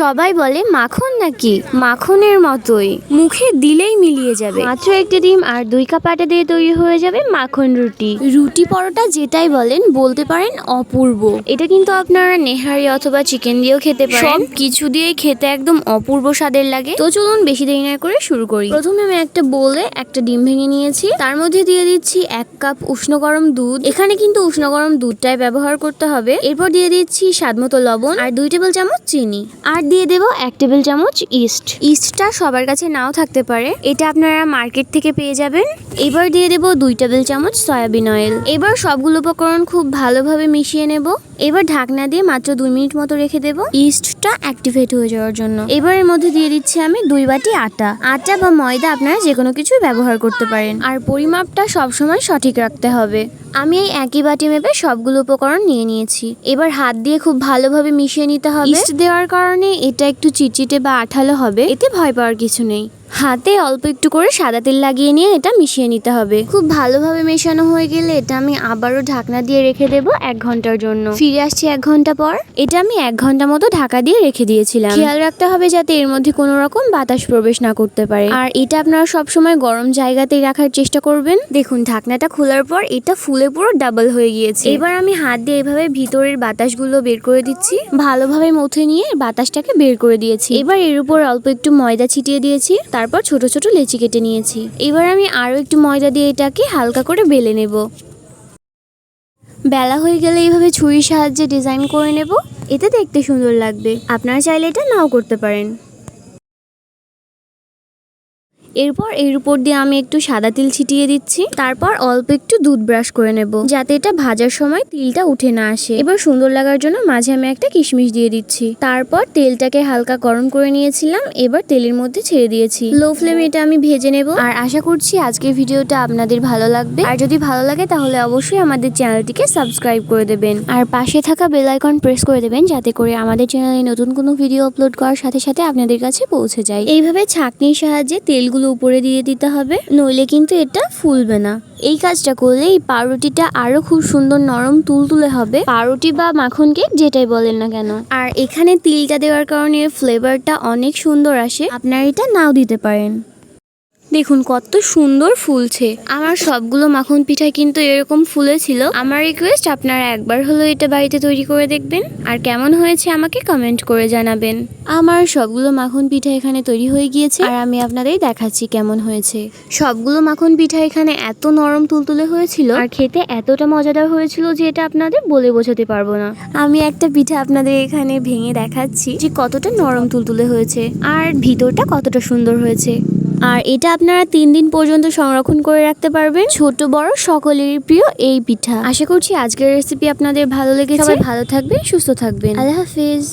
সবাই বলে মাখন নাকি, মাখনের মতোই মুখে দিলেই মিলিয়ে যাবে। মাত্র একটি ডিম আর 2 কাপ আটা দিয়ে তৈরি হয়ে যাবে মাখন রুটি। রুটি পরোটা যেটাই বলেন, বলতে পারেন অপূর্ব। এটা কিন্তু আপনারা নেহারি অথবা চিকেন দিয়েও খেতে পারেন, সব কিছু দিয়ে খেতে একদম অপূর্ব স্বাদের লাগে। তো চলুন বেশি দেরি না করে শুরু করি। প্রথমে আমি একটা বোলে একটা ডিম ভেঙে নিয়েছি, তার মধ্যে দিয়ে দিচ্ছি 1 কাপ উষ্ণ গরম দুধ। এখানে কিন্তু উষ্ণ গরম দুধটাই ব্যবহার করতে হবে। এরপর দিয়ে দিচ্ছি স্বাদমতো লবণ আর 2 টেবিল চামচ চিনি, আর দিয়ে দেবো 1 টেবিল চামচ ইস্ট। ইস্টটা সবার কাছে নাও থাকতে পারে, এটা আপনারা মার্কেট থেকে পেয়ে যাবেন। এবার দিয়ে দেবো 2 টেবিল চামচ সয়াবিন অয়েল। এবার সবগুলো উপকরণ খুব ভালোভাবে মিশিয়ে নেব। এবার ঢাকনা দিয়ে মাত্র 2 মিনিট মতো রেখে দেবো ইস্টটা অ্যাক্টিভেট হয়ে যাওয়ার জন্য। এবার এর মধ্যে দিয়ে দিচ্ছি আমি 2 বাটি আটা। আটা বা ময়দা আপনারা যে কোনো কিছু ব্যবহার করতে পারেন, আর পরিমাপটা সবসময় সঠিক রাখতে হবে। আমি এই একই বাটি মেপে সবগুলো উপকরণ নিয়ে নিয়েছি। এবার হাত দিয়ে খুব ভালোভাবে মিশিয়ে নিতে হবে। ইস্ট দেওয়ার কারণে এটা একটু চিটচিটে বা আঠালো হবে, এতে ভয় পাওয়ার কিছু নেই। হাতে অল্প একটু করে সাদা তেল লাগিয়ে নিয়ে এটা মিশিয়ে নিতে হবে। খুব ভালোভাবে মেশানো হয়ে গেলে এটা আমি আবারও ঢাকনা দিয়ে রেখে দেবো 1 ঘন্টার জন্য। ফিরে আসছি 1 ঘন্টা পর। এটা আমি 1 ঘন্টা মতো ঢাকা দিয়ে রেখে দিয়েছিলাম। খেয়াল রাখতে হবে যাতে এর মধ্যে কোনো রকম বাতাস প্রবেশ না করতে পারে, আর এটা আপনারা সবসময় গরম জায়গাতেই রাখার চেষ্টা করবেন। দেখুন ঢাকনাটা খোলার পর এটা ফুলে পুরো ডাবল হয়ে গিয়েছে। এবার আমি হাত দিয়ে এভাবে ভিতরের বাতাসগুলো বের করে দিচ্ছি, ভালোভাবে মথে নিয়ে বাতাসটাকে বের করে দিয়েছি। এবার এর উপর অল্প একটু ময়দা ছিটিয়ে দিয়েছি, তারপর ছোট ছোট লেচি কেটে নিয়েছি। এবার আমি আরো একটু ময়দা দিয়ে এটাকে হালকা করে বেলে নেব। বেলা হয়ে গেলে এইভাবে ছুরির সাহায্যে ডিজাইন করে নেব, এতে দেখতে সুন্দর লাগবে। আপনারা চাইলে এটা নাও করতে পারেন। এরপর এর উপর দিয়ে আমি একটু সাদা তিল ছিটিয়ে দিচ্ছি, তারপর অল্প একটু দুধ ব্রাশ করে নেব যাতে এটা ভাজার সময় তিলটা উঠে না আসে। এবার সুন্দর লাগার জন্য মাঝে আমি একটা কিশমিশ দিয়ে দিচ্ছি। তারপর তেলটাকে হালকা গরম করে নিয়েছিলাম, এবার তেলের মধ্যে ছেড়ে দিয়েছি। লো ফ্লেমে এটা আমি ভেজে নেব। আর আশা করছি আজকের ভিডিওটা আপনাদের ভালো লাগবে, আর যদি ভালো লাগে তাহলে অবশ্যই আমাদের চ্যানেলটিকে সাবস্ক্রাইব করে দেবেন, আর পাশে থাকা বেল আইকন প্রেস করে দেবেন যাতে করে আমাদের চ্যানেলে নতুন কোনো ভিডিও আপলোড করার সাথে সাথে আপনাদের কাছে পৌঁছে যায়। এইভাবে ছাঁকনির সাহায্যে তেলগুলো উপরে দিয়ে দিতে হবে, নইলে কিন্তু এটা ফুলবে না। এই কাজটা করলে এই পাউরুটিটা আরো খুব সুন্দর নরম তুলতুলে হবে, পাউরুটি বা মাখন কেক যেটাই বলেন না কেন। আর এখানে তিলটা দেওয়ার কারণে ফ্লেভারটা অনেক সুন্দর আসে, আপনারা এটা নাও দিতে পারেন। দেখুন কত সুন্দর ফুলছে। আমার সবগুলো মাখন পিঠাই কিন্তু এরকম ফুলেছিল। আমার রিকোয়েস্ট আপনারা একবার হলো এটা বাড়িতে তৈরি করে দেখবেন, আর কেমন হয়েছে আমাকে কমেন্ট করে জানাবেন। আমার সবগুলো মাখন পিঠা এখানে তৈরি হয়ে গিয়েছে, আর আমি আপনাদের দেখাচ্ছি কেমন হয়েছে। সবগুলো মাখন পিঠা এখানে এত নরম তুলতুলে হয়েছিল, আর খেতে এতটা মজাদার হয়েছিল যে এটা আপনাদের বলে বোঝাতে পারবো না। আমি একটা পিঠা আপনাদের এখানে ভেঙে দেখাচ্ছি যে কতটা নরম তুলতুলে হয়েছে, আর ভিতরটা কতটা সুন্দর হয়েছে। আর এটা আপনারা 3 দিন পর্যন্ত সংরক্ষণ করে রাখতে পারবেন। ছোট বড় সকলেরই প্রিয় এই পিঠা। আশা করছি আজকের রেসিপি আপনাদের ভালো লেগেছে। সবাই ভালো থাকবেন, সুস্থ থাকবেন। আল্লাহ হাফেজ।